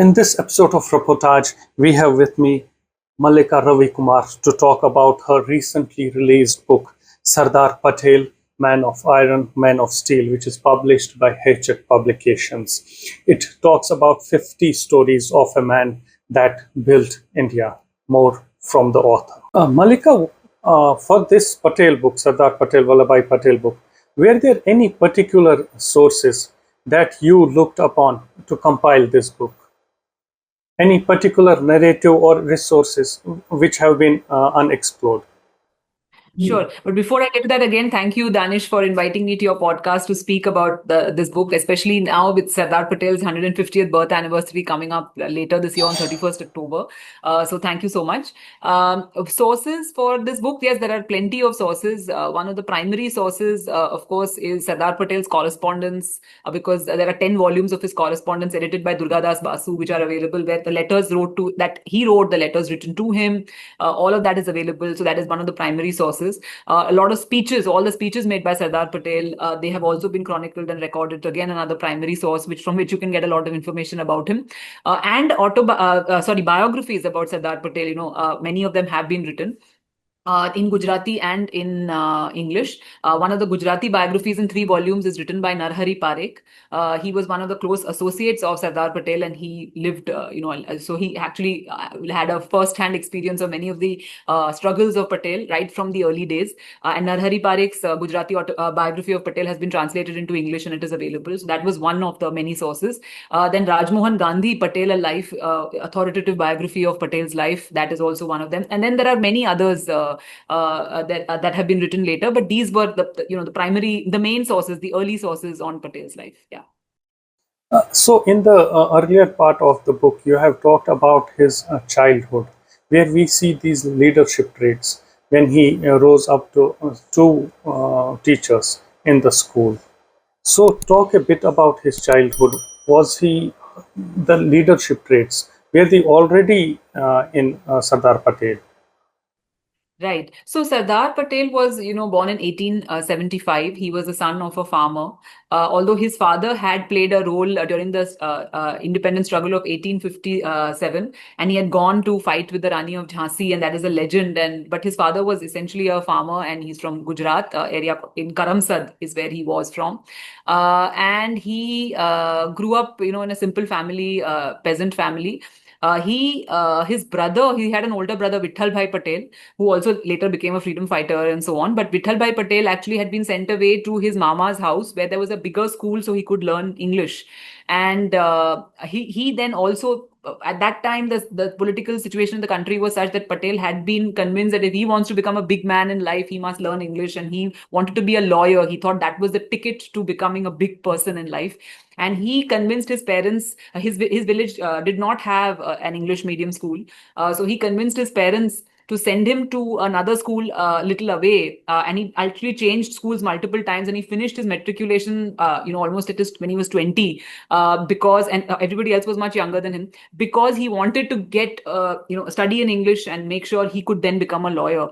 In this episode of Reportage, we have with me Malika Ravi Kumar to talk about her recently released book, Sardar Patel, Man of Iron, Man of Steel, which is published by Hachette Publications. It talks about 50 stories of a man that built India. More from the author. Malika, for this Patel book, Sardar Patel, Vallabhbhai Patel book, were there any particular sources that you looked upon to compile this book? Any particular narrative or resources which have been unexplored? Sure. But before I get to that, again, thank you, Danish, for inviting me to your podcast to speak about this book, especially now with Sardar Patel's 150th birth anniversary coming up later this year on 31st October. So thank you so much. Sources for this book, yes, there are plenty of sources. One of the primary sources, of course, is Sardar Patel's correspondence, because there are 10 volumes of his correspondence edited by Durgadas Basu, which are available, where the letters he wrote, the letters written to him, all of that is available. So that is one of the primary sources. A lot of speeches, all the speeches made by Sardar Patel, they have also been chronicled and recorded. Again, another primary source from which you can get a lot of information about him. And biographies about Sardar Patel. Many of them have been written. In Gujarati and in English. One of the Gujarati biographies in 3 volumes is written by Narhari Parekh. He was one of the close associates of Sardar Patel, and he lived, so he actually had a first-hand experience of many of the struggles of Patel right from the early days. And Narhari Parekh's Gujarati biography of Patel has been translated into English, and it is available. So that was one of the many sources. Then Rajmohan Gandhi, Patel, a life authoritative biography of Patel's life, that is also one of them. And then there are many others that have been written later, but these were the main sources, the early sources on Patel's life. Yeah. So, in the earlier part of the book, you have talked about his childhood, where we see these leadership traits when he rose up to two teachers in the school. So, talk a bit about his childhood. Was he the leadership traits? Were they already in Sardar Patel? Right. So Sardar Patel was, born in 1875. He was the son of a farmer. Although his father had played a role during the independence struggle of 1857, and he had gone to fight with the Rani of Jhansi, and that is a legend. But his father was essentially a farmer, and he's from Gujarat area in Karamsad is where he was from. And he grew up, in a simple family, peasant family. His brother, he had an older brother, Vitthal Bhai Patel, who also later became a freedom fighter and so on. But Vitthal Bhai Patel actually had been sent away to his mama's house where there was a bigger school so he could learn English. And he then also, at that time, the political situation in the country was such that Patel had been convinced that if he wants to become a big man in life, he must learn English. And he wanted to be a lawyer. He thought that was the ticket to becoming a big person in life. And he convinced his parents, his village did not have an English medium school. So he convinced his parents to send him to another school little away. And he actually changed schools multiple times, and he finished his matriculation, almost when he was 20, because, and everybody else was much younger than him, because he wanted to get, study in English and make sure he could then become a lawyer.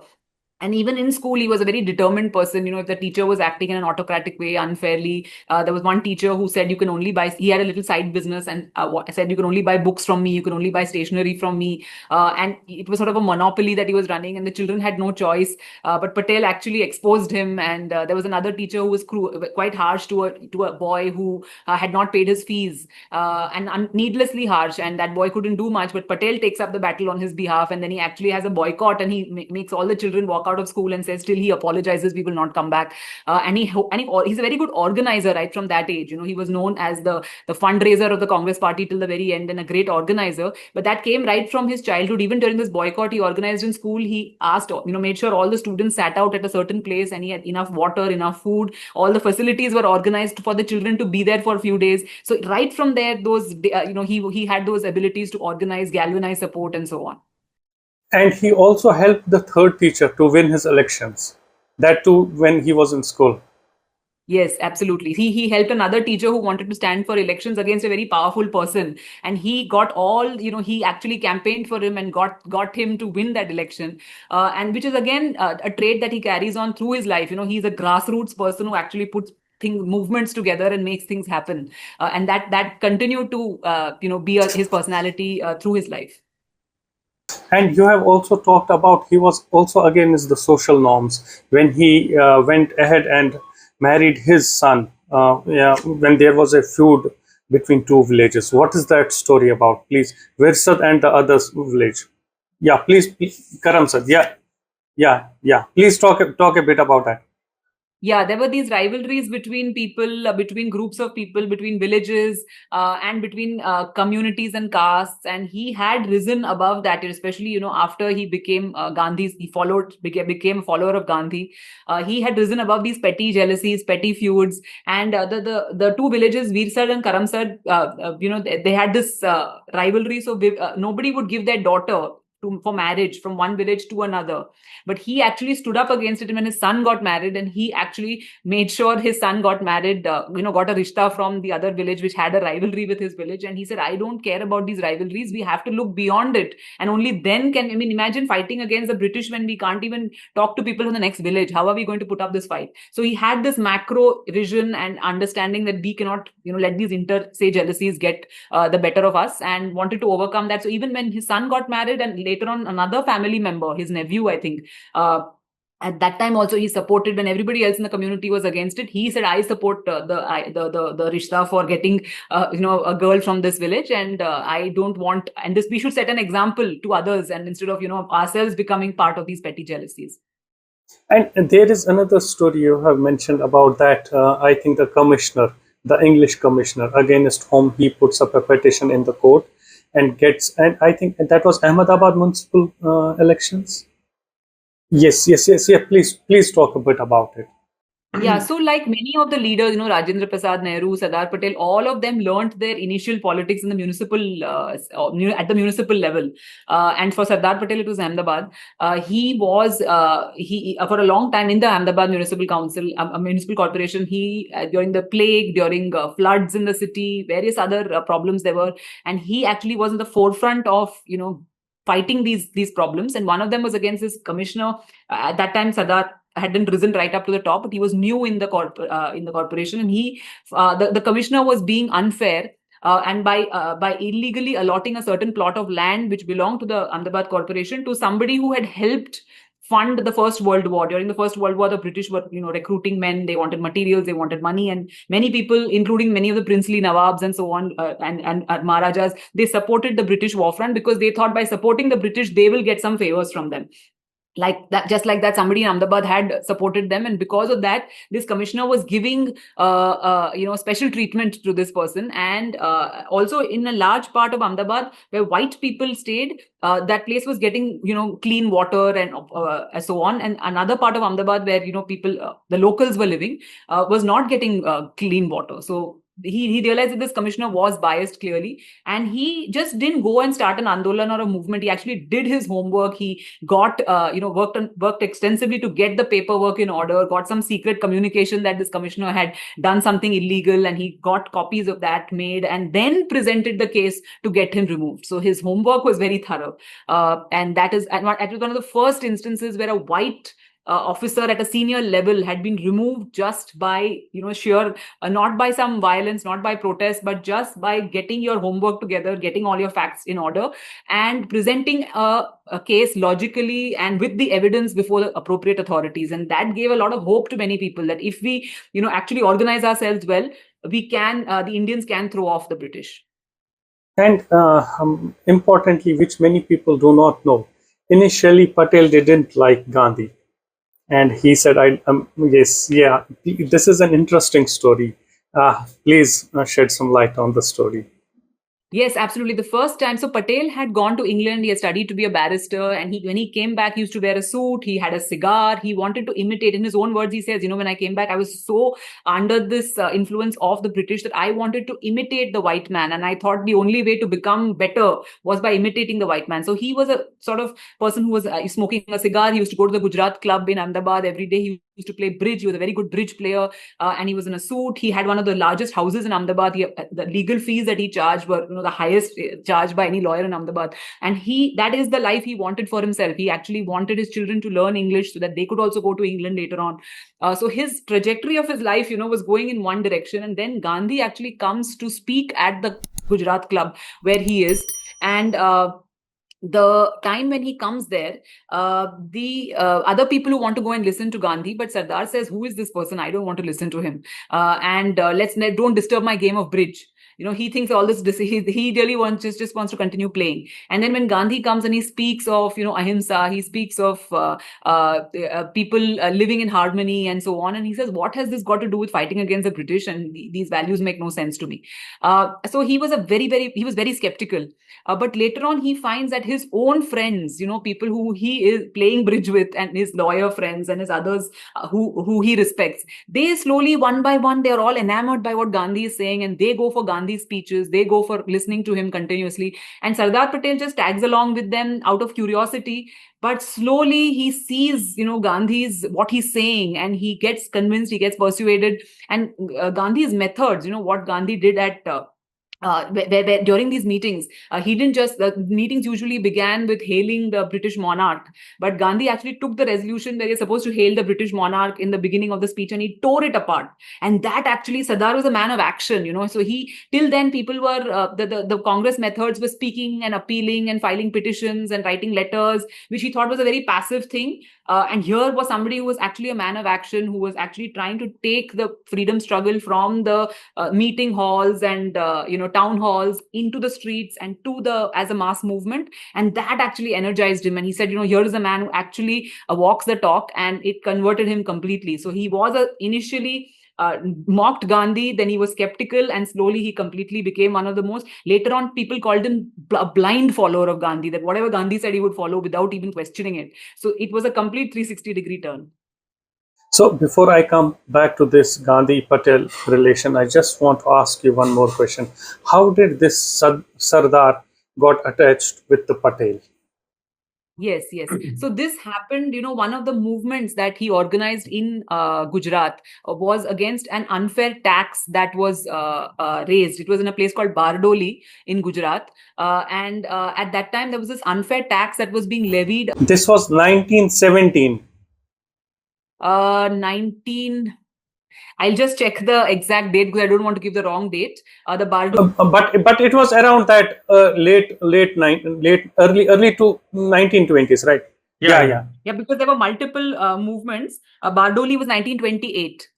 And even in school, he was a very determined person. If the teacher was acting in an autocratic way, unfairly, there was one teacher who said you can only buy, he had a little side business, and said you can only buy books from me, you can only buy stationery from me. And it was sort of a monopoly that he was running, and the children had no choice. But Patel actually exposed him. And there was another teacher who was quite harsh to a boy who had not paid his fees, and needlessly harsh. And that boy couldn't do much. But Patel takes up the battle on his behalf, and then he actually has a boycott, and he makes all the children walk out of school and says, still he apologizes, we will not come back. He's a very good organizer right from that age. He was known as the fundraiser of the Congress party till the very end, and a great organizer. But that came right from his childhood. Even during this boycott he organized in school, he asked, made sure all the students sat out at a certain place, and he had enough water, enough food, all the facilities were organized for the children to be there for a few days. So right from there, he had those abilities to organize, galvanize support, and so on. And he also helped the third teacher to win his elections. That too when he was in school. Yes, absolutely. He helped another teacher who wanted to stand for elections against a very powerful person, and he got he actually campaigned for him and got him to win that election, and which is again a trait that he carries on through his life. He's a grassroots person who actually puts movements together and makes things happen. And that continued to be his personality through his life. And you have also talked about he was also against the social norms when he went ahead and married his son. Yeah, when there was a feud between two villages. What is that story about, please? Virsad and the other village. Yeah, please, Karam sir. Yeah, yeah. Please talk a bit about that. Yeah, there were these rivalries between people, between groups of people, between villages, and between communities and castes. And he had risen above that, especially after he became Gandhi's. He became a follower of Gandhi. He had risen above these petty jealousies, petty feuds, and the two villages, Virsad and Karamsad, they had this rivalry. So nobody would give their daughter for marriage from one village to another, but he actually stood up against it when his son got married, and he actually made sure his son got married, got a rishta from the other village which had a rivalry with his village. And he said, I don't care about these rivalries, we have to look beyond it, and only then imagine fighting against the British when we can't even talk to people in the next village. How are we going to put up this fight? So he had this macro vision and understanding that we cannot let these say jealousies get the better of us, and wanted to overcome that. So even when his son got married, and later on another family member, his nephew, I think, at that time also he supported, when everybody else in the community was against it, he said, I support the rishta for getting a girl from this village, and I don't want, and this, we should set an example to others, and instead of ourselves becoming part of these petty jealousies. And there is another story you have mentioned about that. I think the English commissioner, against whom he puts up a petition in the court and gets, and I think that was Ahmedabad municipal elections. Yes. Yeah, please talk a bit about it. Yeah, so like many of the leaders, Rajendra Prasad, Nehru, Sardar Patel, all of them learnt their initial politics in the at the municipal level. And for Sardar Patel, it was Ahmedabad. He was, for a long time in the Ahmedabad Municipal Council, Municipal Corporation, he, during the plague, during floods in the city, various other problems there were. And he actually was in the forefront of, fighting these problems. And one of them was against this commissioner. At that time, Sardar hadn't risen right up to the top, but he was new in the corporation, and the commissioner was being unfair, and by illegally allotting a certain plot of land which belonged to the Ahmedabad Corporation to somebody who had helped fund the First World War. During the First World War, the British were, recruiting men. They wanted materials, they wanted money, and many people, including many of the princely nawabs and so on, and maharajas, they supported the British war front because they thought by supporting the British, they will get some favors from them. Like that, just like that, somebody in Ahmedabad had supported them, and because of that, this commissioner was giving special treatment to this person. And also in a large part of Ahmedabad where white people stayed, that place was getting clean water and so on. And another part of Ahmedabad where people, the locals were living, was not getting clean water. So he realized that this commissioner was biased clearly, and he just didn't go and start an andolan or a movement. He actually did his homework. He got worked extensively to get the paperwork in order, got some secret communication that this commissioner had done something illegal, and he got copies of that made and then presented the case to get him removed. So his homework was very thorough, and that is one of the first instances where a white officer at a senior level had been removed just by sheer not by some violence, not by protest, but just by getting your homework together, getting all your facts in order, and presenting a case logically and with the evidence before the appropriate authorities. And that gave a lot of hope to many people that if we actually organize ourselves well, we can the Indians can throw off the British. And importantly, which many people do not know, initially Patel didn't like Gandhi. And he said, yes, yeah, this is an interesting story. Please shed some light on the story. Yes, absolutely. The first time, so Patel had gone to England. He had studied to be a barrister, and when he came back, he used to wear a suit. He had a cigar. He wanted to imitate. In his own words, he says, when I came back, I was so under this influence of the British that I wanted to imitate the white man, and I thought the only way to become better was by imitating the white man. So he was a sort of person who was smoking a cigar. He used to go to the Gujarat Club in Ahmedabad every day. He used to play bridge. He was a very good bridge player, and he was in a suit. He had one of the largest houses in Ahmedabad. The legal fees that he charged were, the highest charged by any lawyer in Ahmedabad. And that is the life he wanted for himself. He actually wanted his children to learn English so that they could also go to England later on. So his trajectory of his life, was going in one direction. And then Gandhi actually comes to speak at the Gujarat Club where he is. And the time when he comes there, the other people who want to go and listen to Gandhi, but Sardar says, who is this person? I don't want to listen to him. Don't disturb my game of bridge. He thinks all this, he really just wants to continue playing. And then when Gandhi comes and he speaks of, ahimsa, he speaks of people living in harmony and so on. And he says, what has this got to do with fighting against the British? And these values make no sense to me. So he was very skeptical. But later on, he finds that his own friends, people who he is playing bridge with, and his lawyer friends and his others who he respects, they slowly, one by one, they're all enamored by what Gandhi is saying, and they go for Gandhi's speeches, they go for listening to him continuously. And Sardar Patel just tags along with them out of curiosity. But slowly he sees, Gandhi's, what he's saying, and he gets convinced, he gets persuaded. And Gandhi's methods, what Gandhi did at where during these meetings, he didn't just, the meetings usually began with hailing the British monarch, but Gandhi actually took the resolution where you're supposed to hail the British monarch in the beginning of the speech, and he tore it apart. And that actually, Sardar was a man of action, so till then people were, the Congress methods were speaking and appealing and filing petitions and writing letters, which he thought was a very passive thing. And here was somebody who was actually a man of action, who was actually trying to take the freedom struggle from the meeting halls and town halls into the streets and as a mass movement. And that actually energized him. And he said, here is a man who actually walks the talk, and it converted him completely. So he was initially mocked Gandhi, then he was skeptical, and slowly he completely became one of the most. Later on, people called him a blind follower of Gandhi, that whatever Gandhi said, he would follow without even questioning it. So it was a complete 360-degree turn. So before I come back to this Gandhi-Patel relation, I just want to ask you one more question. How did this Sardar got attached with the Patel? Yes. So this happened, one of the movements that he organized in Gujarat was against an unfair tax that was raised. It was in a place called Bardoli in Gujarat. And at that time, there was this unfair tax that was being levied. This was 1917. I'll just check the exact date because I don't want to give the wrong date. The Bardoli. But it was around that early to 1920s, right? Yeah. Yeah, because there were multiple movements. Bardoli was 1928.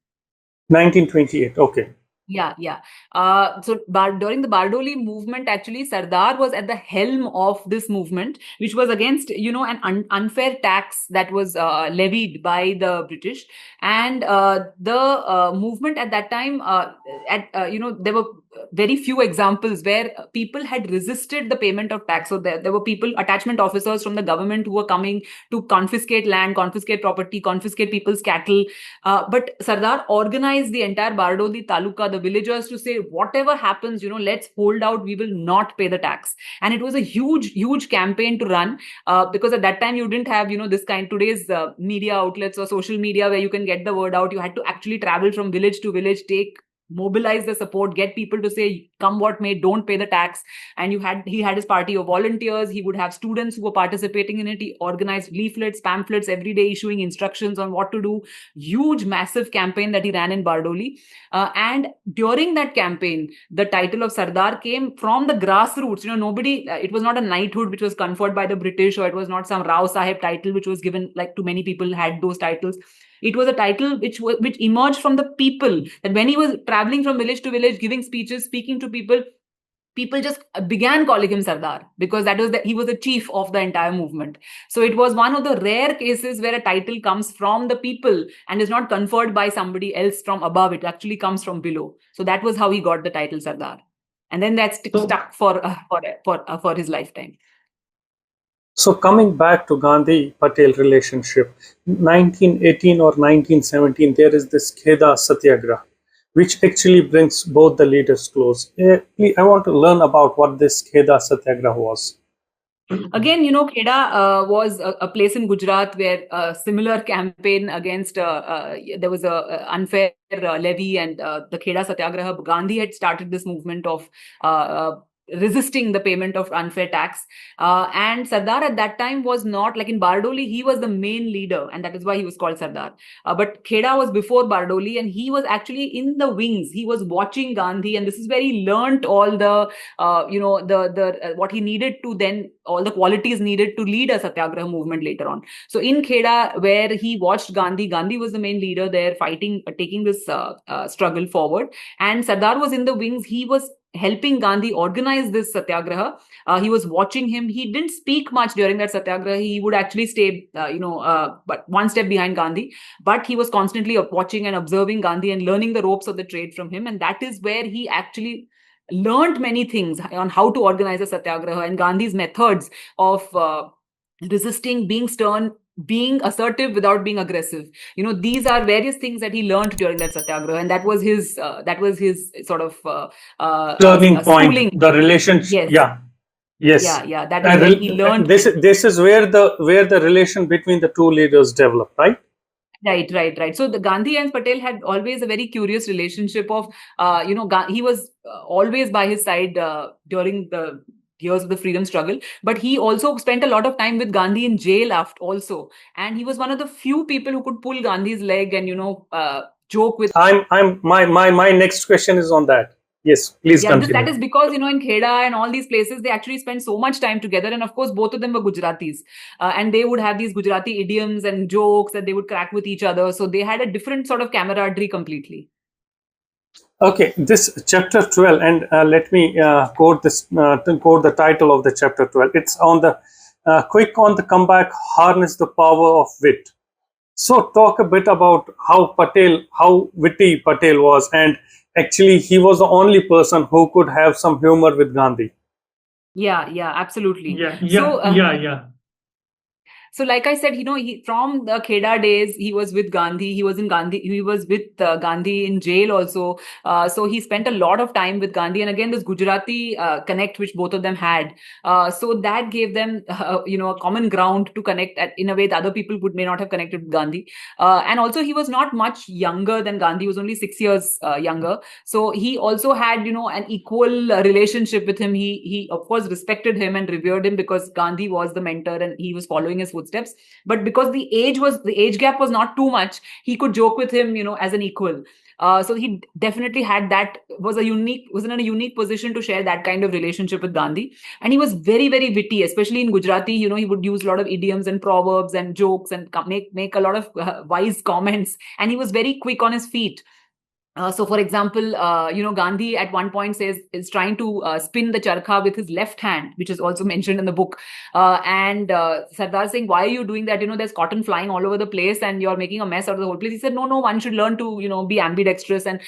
1928. Okay. Yeah. So during the Bardoli movement, actually, Sardar was at the helm of this movement, which was against, an unfair tax that was levied by the British. And the movement at that time, there were very few examples where people had resisted the payment of tax. So there were attachment officers from the government who were coming to confiscate land, confiscate property, confiscate people's cattle. But Sardar organized the entire Bardoli Taluka, the villagers, to say, whatever happens, let's hold out, we will not pay the tax. And it was a huge campaign to run, because at that time you didn't have, this today's media outlets or social media where you can get the word out. You had to actually travel from village to village, mobilize the support, get people to say, come what may, don't pay the tax. And he had his party of volunteers. He would have students who were participating in it. He organized leaflets, pamphlets every day, issuing instructions on what to do. Huge, massive campaign that he ran in Bardoli. And during that campaign, the title of Sardar came from the grassroots. Nobody, it was not a knighthood which was conferred by the British, or it was not some Rao Sahib title which was given, like too many people had those titles. It was a title which emerged from the people, that when he was traveling from village to village, giving speeches, speaking to people just began calling him Sardar, because he was the chief of the entire movement. So it was one of the rare cases where a title comes from the people and is not conferred by somebody else from above. It actually comes from below. So that was how he got the title Sardar. And then that's stuck for his lifetime. So coming back to Gandhi-Patel relationship, 1918 or 1917, there is this Kheda Satyagraha, which actually brings both the leaders close. I want to learn about what this Kheda Satyagraha was. Again, Kheda was a place in Gujarat where a similar campaign against there was a unfair levy and the Kheda Satyagraha. Gandhi had started this movement of resisting the payment of unfair tax. And Sardar at that time was not like in Bardoli, he was the main leader, and that is why he was called Sardar. But Kheda was before Bardoli, and he was actually in the wings. He was watching Gandhi, and this is where he learnt all the what he needed to then, all the qualities needed to lead a satyagraha movement later on. So in Kheda, where he watched Gandhi, Gandhi was the main leader there, fighting, taking this struggle forward, and Sardar was in the wings. He was helping Gandhi organize this satyagraha. He was watching him. He didn't speak much during that satyagraha. He would actually stay, but one step behind Gandhi. But he was constantly watching and observing Gandhi and learning the ropes of the trade from him. And that is where he actually learned many things on how to organize a satyagraha and Gandhi's methods of resisting, being stern, being assertive without being aggressive. These are various things that he learned during that satyagraha, and that was his sort of turning point. schooling. The relationship. Yes. Yes. Yeah. That is when he learned. This is where the relation between the two leaders developed, right? Right. So the Gandhi and Patel had always a very curious relationship of, he was always by his side during the years of the freedom struggle, but he also spent a lot of time with Gandhi in jail after also, and he was one of the few people who could pull Gandhi's leg and joke with. My next question is on that. Yes, please continue. That is because, in Kheda and all these places, they actually spent so much time together. And of course, both of them were Gujaratis. And they would have these Gujarati idioms and jokes that they would crack with each other. So they had a different sort of camaraderie completely. Okay, this chapter 12, and let me quote the title of the chapter 12. It's on the quick on the comeback, harness the power of wit. So talk a bit about how witty Patel was, and actually he was the only person who could have some humor with Gandhi. Yeah, absolutely. So like I said, from the Kheda days, he was with Gandhi. He was with Gandhi in jail also. So he spent a lot of time with Gandhi. And again, this Gujarati connect, which both of them had. So that gave them, a common ground to connect in a way that other people may not have connected with Gandhi. And also he was not much younger than Gandhi. He was only 6 years younger. So he also had, an equal relationship with him. He of course respected him and revered him because Gandhi was the mentor and he was following his footsteps. But because the age gap was not too much, he could joke with him, as an equal. So he definitely had was in a unique position to share that kind of relationship with Gandhi. And he was very, very witty, especially in Gujarati. He would use a lot of idioms and proverbs and jokes and make a lot of wise comments. And he was very quick on his feet. So, for example, Gandhi at one point is trying to spin the charkha with his left hand, which is also mentioned in the book. And Sardar saying, "Why are you doing that? There's cotton flying all over the place, and you're making a mess out of the whole place." He said, "No, one should learn to be ambidextrous and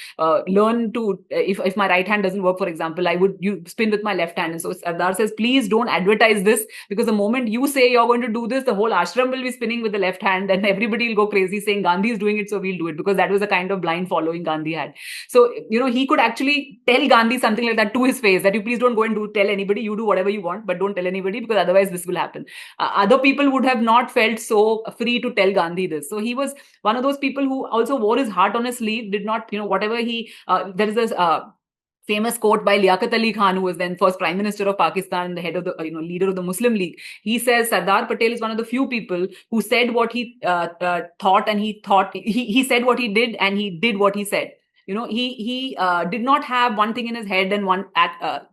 learn to if my right hand doesn't work, for example, you spin with my left hand." And so Sardar says, "Please don't advertise this, because the moment you say you're going to do this, the whole ashram will be spinning with the left hand, and everybody will go crazy saying Gandhi is doing it, so we'll do it," because that was the kind of blind following Gandhi had. So, he could actually tell Gandhi something like that to his face, that you please don't go and tell anybody, you do whatever you want, but don't tell anybody, because otherwise this will happen. Other people would have not felt so free to tell Gandhi this. So he was one of those people who also wore his heart on his sleeve, did not, whatever there is this famous quote by Liaquat Ali Khan, who was then first Prime Minister of Pakistan, the head of the leader of the Muslim League. He says Sardar Patel is one of the few people who said what he thought, and he said what he did, and he did what he said. He did not have one thing in his head and one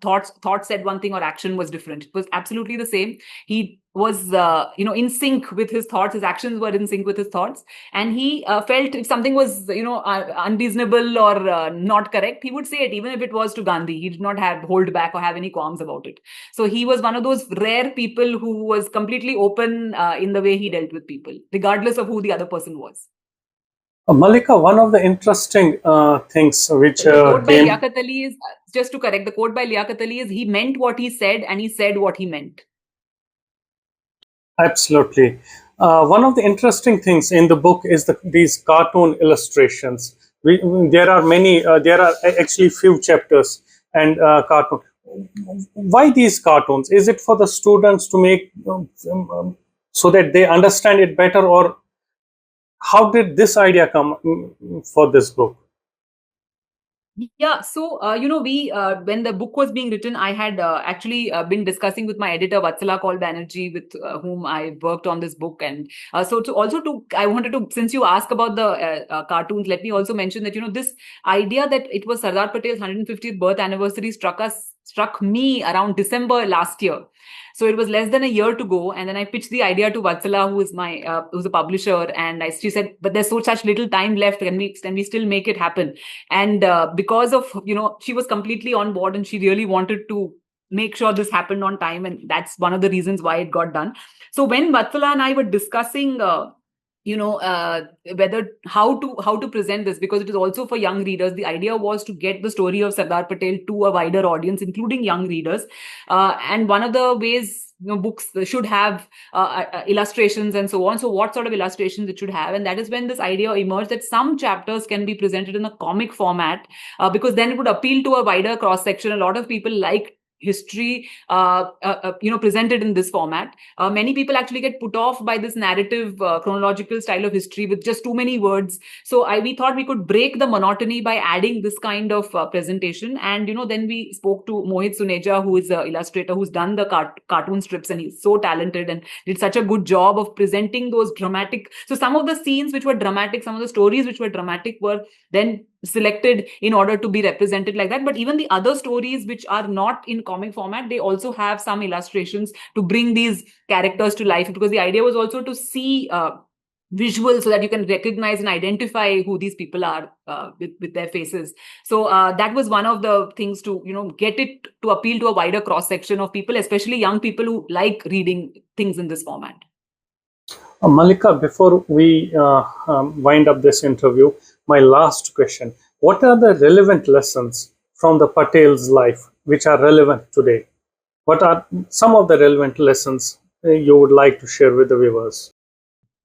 thought said one thing or action was different. It was absolutely the same. He was in sync with his thoughts. His actions were in sync with his thoughts, and he felt if something was unreasonable or not correct, he would say it, even if it was to Gandhi. He did not hold back or have any qualms about it. So he was one of those rare people who was completely open in the way he dealt with people, regardless of who the other person was. Mallika, one of the interesting things which the quote by Liaquat Ali is, just to correct, the quote by Liaquat Ali is, he meant what he said and he said what he meant. Absolutely. One of the interesting things in the book is these cartoon illustrations. There are many. There are actually few chapters and cartoon. why these cartoons? Is it for the students to make so that they understand it better, or how did this idea come for this book? Yeah, so we when the book was being written, I had actually been discussing with my editor Vatsala Kaul Banerjee, with whom I worked on this book, and so I wanted to, since you ask about the cartoons, let me also mention that this idea that it was Sardar Patel's 150th birth anniversary struck me around December last year. So it was less than a year to go, and then I pitched the idea to Vatsala, who is who's a publisher, and she said, "But there's such little time left. Can we still make it happen?" And because of she was completely on board, and she really wanted to make sure this happened on time, and that's one of the reasons why it got done. So when Vatsala and I were discussing whether how to present this, because it is also for young readers, the idea was to get the story of Sardar Patel to a wider audience, including young readers, and one of the ways books should have illustrations and so on. So what sort of illustrations it should have? And that is when this idea emerged that some chapters can be presented in a comic format, because then it would appeal to a wider cross section. A lot of people like history presented in this format. Many people actually get put off by this narrative chronological style of history with just too many words. So we thought we could break the monotony by adding this kind of presentation. And then we spoke to Mohit Suneja, who is an illustrator who's done the cartoon strips, and he's so talented and did such a good job of presenting those dramatic. So some of the scenes which were dramatic, some of the stories which were dramatic were then selected in order to be represented like that. But even the other stories which are not in comic format, they also have some illustrations to bring these characters to life, because the idea was also to see visuals so that you can recognize and identify who these people are with their faces. So that was one of the things to get it to appeal to a wider cross section of people, especially young people who like reading things in this format. Mallika, before we wind up this interview, my last question: what are the relevant lessons from the Patel's life which are relevant today? What are some of the relevant lessons you would like to share with the viewers?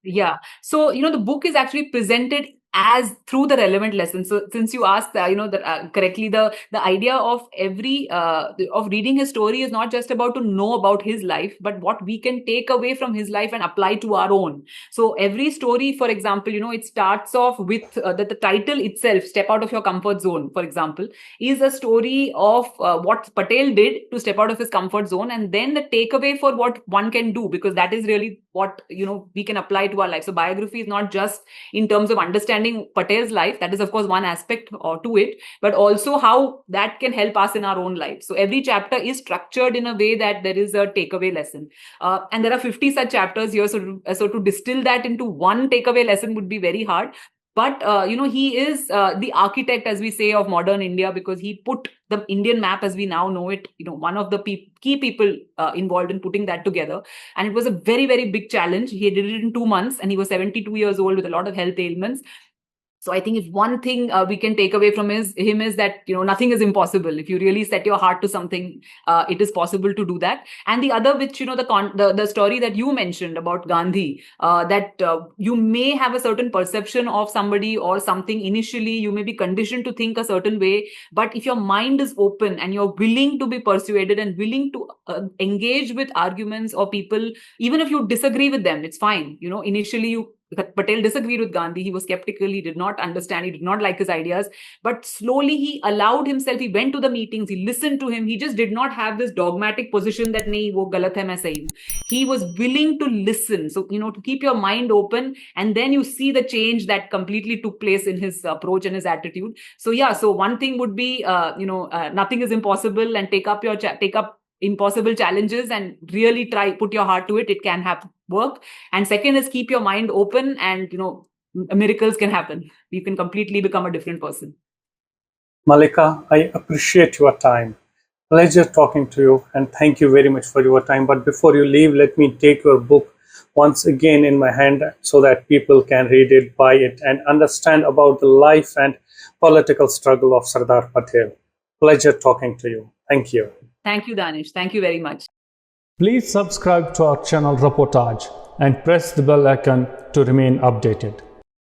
Yeah. So, the book is actually presented as through the relevant lessons. So since you asked, correctly, the idea of every of reading his story is not just about to know about his life, but what we can take away from his life and apply to our own. So every story, for example, it starts off with the title itself, Step Out of Your Comfort Zone, for example, is a story of what Patel did to step out of his comfort zone, and then the takeaway for what one can do, because that is really what we can apply to our life. So biography is not just in terms of understanding Patel's life. That is, of course, one aspect to it, but also how that can help us in our own life. So every chapter is structured in a way that there is a takeaway lesson. And there are 50 such chapters here. So to distill that into one takeaway lesson would be very hard. But, he is the architect, as we say, of modern India, because he put the Indian map as we now know it, one of the key people involved in putting that together. And it was a very, very big challenge. He did it in 2 months, and he was 72 years old with a lot of health ailments. So I think if one thing we can take away from him is that nothing is impossible. If you really set your heart to something, it is possible to do that. And the other, which the story that you mentioned about Gandhi, that you may have a certain perception of somebody or something initially. You may be conditioned to think a certain way, but if your mind is open and you're willing to be persuaded and willing to engage with arguments or people, even if you disagree with them, it's fine. Initially Patel disagreed with Gandhi. He was skeptical. He did not understand. He did not like his ideas. But slowly he allowed himself. He went to the meetings. He listened to him. He just did not have this dogmatic position that nahi, wo galat hai, main sahi hu. He was willing to listen. So, to keep your mind open, and then you see the change that completely took place in his approach and his attitude. So, yeah. So one thing would be, nothing is impossible, and take up impossible challenges and really put your heart to it. It can work. And second is keep your mind open, and miracles can happen. You can completely become a different person. Mallika, I appreciate your time. Pleasure talking to you, and thank you very much for your time. But before you leave, let me take your book once again in my hand so that people can read it, buy it, and understand about the life and political struggle of Sardar Patel. Pleasure talking to you. Thank you. Thank you, Danish. Thank you very much. Please subscribe to our channel Reportage and press the bell icon to remain updated.